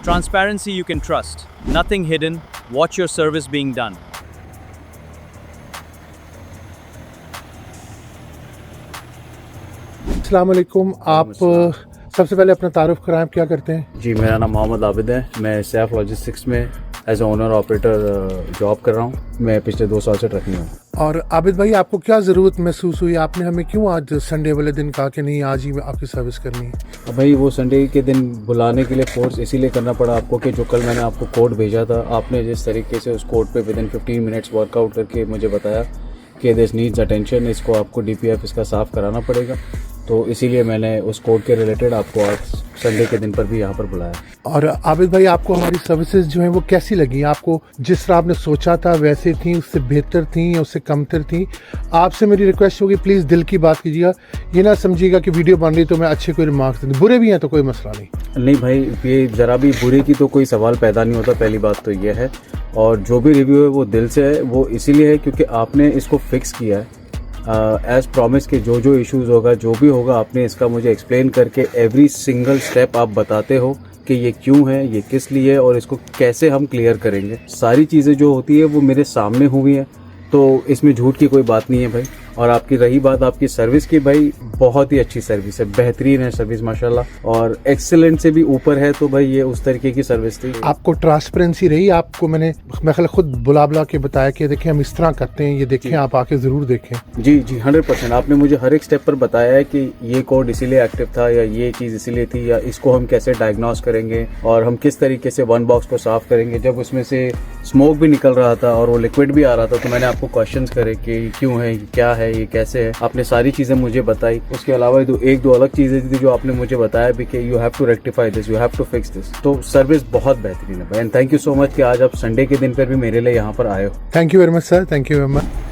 Transparency you can trust. Nothing hidden. Watch your service being done. अस्सलाम वालेकुम। आप सबसे पहले अपना तारुफ कराएं, आप क्या करते हैं? जी, मेरा नाम मोहम्मद आबिद है। मैं सैफ लॉजिस्टिक्स में एज ओनर ऑपरेटर जॉब कर रहा हूँ। मैं पिछले 2 साल से ट्रकिंग हूँ। और आबिद भाई, आपको क्या ज़रूरत महसूस हुई? आपने हमें क्यों आज संडे वाले दिन कहा कि नहीं, आज ही आपकी सर्विस करनी है? अब भाई वो संडे के दिन बुलाने के लिए फोर्स इसीलिए करना पड़ा आपको कि जो कल मैंने आपको कोड भेजा था, आपने जिस तरीके से उस कोड पे विदिन 15 मिनट्स वर्कआउट करके मुझे बताया कि दिस नीड्स अटेंशन, इसको आपको DPF इसका साफ़ कराना पड़ेगा, तो इसीलिए मैंने उस कोड के रिलेटेड आपको आज संडे के दिन पर भी यहाँ पर बुलाया। और आबिद भाई, आपको हमारी सर्विसेज जो हैं वो कैसी लगी? आपको जिस तरह आपने सोचा था वैसे थी, उससे बेहतर थी या उससे कमतर थी? आपसे मेरी रिक्वेस्ट होगी, प्लीज़ दिल की बात कीजिएगा, ये ना समझिएगा कि वीडियो बन रही तो मैं अच्छे कोई रिमार्क्स दूँ। बुरे भी हैं तो कोई मसला नहीं भाई, ये ज़रा भी बुरे की तो कोई सवाल पैदा नहीं होता, पहली बात तो ये है। और जो भी रिव्यू है वो दिल से है, वो इसीलिए है क्योंकि आपने इसको फिक्स किया है एज प्रॉमिस के जो इश्यूज़ होगा, जो भी होगा, आपने इसका मुझे एक्सप्लेन करके एवरी सिंगल स्टेप आप बताते हो कि ये क्यों है, ये किस लिए है और इसको कैसे हम क्लियर करेंगे। सारी चीज़ें जो होती है वो मेरे सामने हुई हैं, तो इसमें झूठ की कोई बात नहीं है भाई। और आपकी रही बात आपकी सर्विस की, भाई बहुत ही अच्छी सर्विस है, बेहतरीन है सर्विस माशाल्लाह, और एक्सीलेंट से भी ऊपर है। तो भाई ये उस तरीके की सर्विस थी। आपको ट्रांसपेरेंसी रही? आपको मैं ख्याल खुद बुला के बताया कि देखें हम इस तरह करते हैं, ये देखें, आप आके ज़रूर देखें। जी 100%। आपने मुझे हर एक स्टेप पर बताया है कि ये कोड इसीलिए एक्टिव था या ये चीज़ इसीलिए थी या इसको हम कैसे डायग्नोस करेंगे और हम किस तरीके से वन बॉक्स को साफ़ करेंगे। जब उसमें से स्मोक भी निकल रहा था और वो लिक्विड भी आ रहा था, तो मैंने आपको क्वेश्चंस करे कि क्यों है, क्या है, ये कैसे है। आपने सारी चीज़ें मुझे बताई। उसके अलावा 1-2 अलग चीज़ें थी जो आपने मुझे बताया भी कि you have to rectify this, you have to fix this. तो सर्विस बहुत बेहतरीन है भाई, and thank you so much कि आज आप संडे के दिन पर भी मेरे लिए यहाँ पर आए हो। Thank you very much sir, thank you very much.